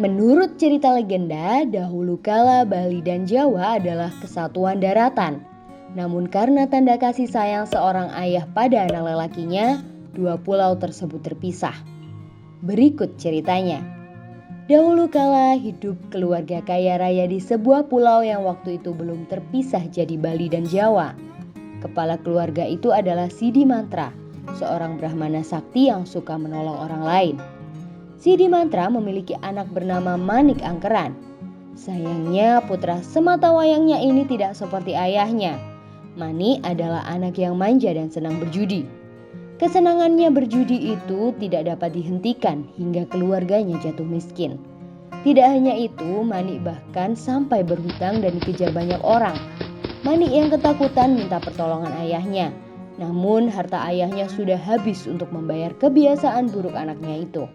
Menurut cerita legenda, dahulu kala Bali dan Jawa adalah kesatuan daratan. Namun karena tanda kasih sayang seorang ayah pada anak lelakinya, dua pulau tersebut terpisah. Berikut ceritanya. Dahulu kala hidup keluarga kaya raya di sebuah pulau yang waktu itu belum terpisah jadi Bali dan Jawa. Kepala keluarga itu adalah Sidi Mantra, seorang Brahmana sakti yang suka menolong orang lain. Sidi Mantra memiliki anak bernama Manik Angkeran. Sayangnya putra sematawayangnya ini tidak seperti ayahnya. Manik adalah anak yang manja dan senang berjudi. Kesenangannya berjudi itu tidak dapat dihentikan hingga keluarganya jatuh miskin. Tidak hanya itu, Manik bahkan sampai berhutang dan dikejar banyak orang. Manik yang ketakutan minta pertolongan ayahnya. Namun harta ayahnya sudah habis untuk membayar kebiasaan buruk anaknya itu.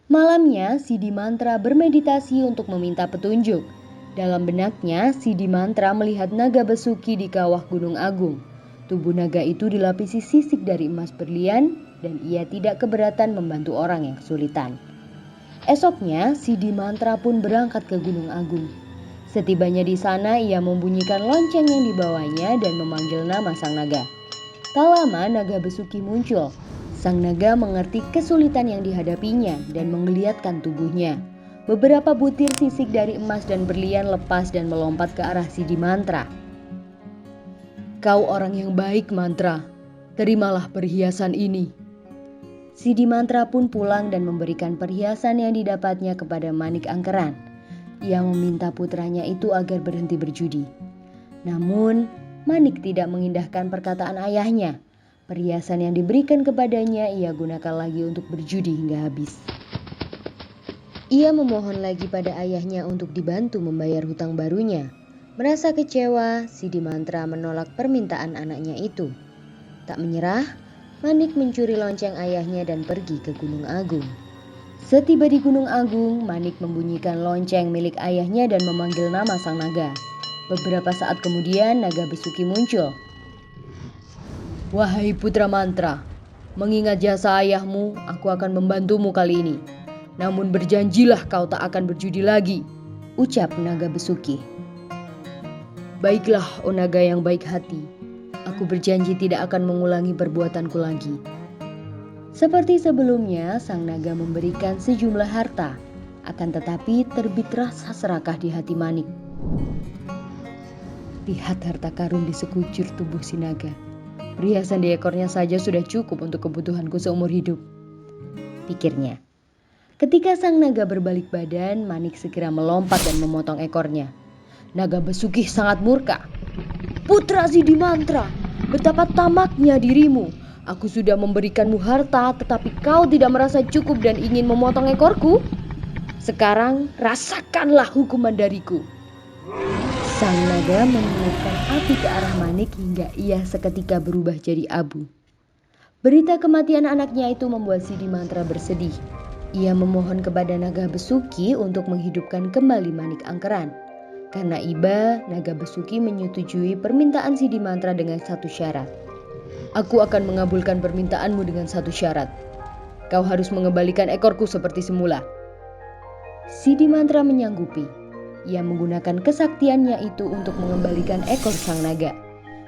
Malamnya, Sidi Mantra bermeditasi untuk meminta petunjuk. Dalam benaknya, Sidi Mantra melihat naga besuki di kawah Gunung Agung. Tubuh naga itu dilapisi sisik dari emas berlian dan ia tidak keberatan membantu orang yang kesulitan. Esoknya, Sidi Mantra pun berangkat ke Gunung Agung. Setibanya di sana, ia membunyikan lonceng yang dibawanya dan memanggil nama sang naga. Tak lama, naga besuki muncul. Sang naga mengerti kesulitan yang dihadapinya dan menggeliatkan tubuhnya. Beberapa butir sisik dari emas dan berlian lepas dan melompat ke arah Sidi Mantra. "Kau orang yang baik, Mantra. Terimalah perhiasan ini." Sidi Mantra pun pulang dan memberikan perhiasan yang didapatnya kepada Manik Angkeran. Ia meminta putranya itu agar berhenti berjudi. Namun, Manik tidak mengindahkan perkataan ayahnya. Perhiasan yang diberikan kepadanya ia gunakan lagi untuk berjudi hingga habis. Ia memohon lagi pada ayahnya untuk dibantu membayar hutang barunya. Merasa kecewa, Sidi Mantra menolak permintaan anaknya itu. Tak menyerah, Manik mencuri lonceng ayahnya dan pergi ke Gunung Agung. Setiba di Gunung Agung, Manik membunyikan lonceng milik ayahnya dan memanggil nama sang naga. Beberapa saat kemudian, naga besuki muncul. "Wahai putra Mantra, mengingat jasa ayahmu, aku akan membantumu kali ini. Namun berjanjilah kau tak akan berjudi lagi," ucap naga besuki. "Baiklah, oh naga yang baik hati. Aku berjanji tidak akan mengulangi perbuatanku lagi." Seperti sebelumnya, sang naga memberikan sejumlah harta. Akan tetapi terbit rasa serakah di hati Manik. Lihat harta karun di sekujur tubuh si naga. Perhiasan di ekornya saja sudah cukup untuk kebutuhanku seumur hidup, pikirnya. Ketika sang naga berbalik badan, Manik segera melompat dan memotong ekornya. Naga besuki sangat murka. "Putra Sidi Mantra, betapa tamaknya dirimu. Aku sudah memberikanmu harta, tetapi kau tidak merasa cukup dan ingin memotong ekorku. Sekarang rasakanlah hukuman dariku." Sang naga meniupkan api ke arah Manik hingga ia seketika berubah jadi abu. Berita kematian anaknya itu membuat Sidi Mantra bersedih. Ia memohon kepada naga besuki untuk menghidupkan kembali Manik Angkeran. Karena iba, naga besuki menyetujui permintaan Sidi Mantra dengan satu syarat. "Aku akan mengabulkan permintaanmu dengan satu syarat. Kau harus mengembalikan ekorku seperti semula." Sidi Mantra menyanggupi. Ia menggunakan kesaktiannya itu untuk mengembalikan ekor sang naga.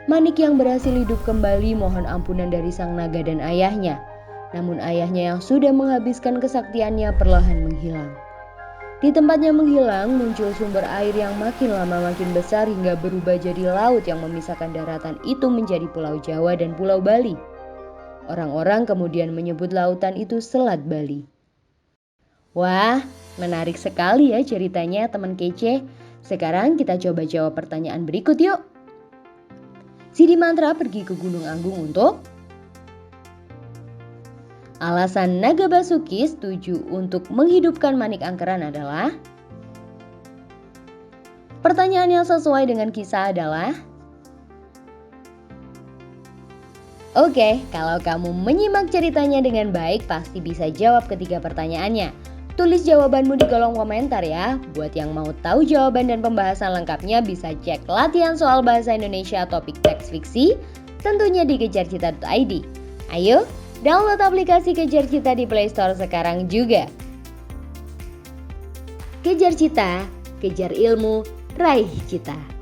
Manik yang berhasil hidup kembali mohon ampunan dari sang naga dan ayahnya. Namun ayahnya yang sudah menghabiskan kesaktiannya perlahan menghilang. Di tempatnya menghilang muncul sumber air yang makin lama makin besar hingga berubah jadi laut yang memisahkan daratan itu menjadi Pulau Jawa dan Pulau Bali. Orang-orang kemudian menyebut lautan itu Selat Bali. Wah, menarik sekali ya ceritanya teman kece. Sekarang kita coba jawab pertanyaan berikut yuk. Sidi Mantra pergi ke Gunung Agung untuk alasan naga besuki setuju untuk menghidupkan Manik Angkeran adalah. Pertanyaan yang sesuai dengan kisah adalah. Oke, kalau kamu menyimak ceritanya dengan baik pasti bisa jawab ketiga pertanyaannya. Tulis jawabanmu di kolom komentar ya. Buat yang mau tahu jawaban dan pembahasan lengkapnya bisa cek latihan soal bahasa Indonesia topik teks fiksi tentunya di kejarcita.id. Ayo, download aplikasi Kejar Cita di Play Store sekarang juga. Kejar cita, kejar ilmu, raih cita.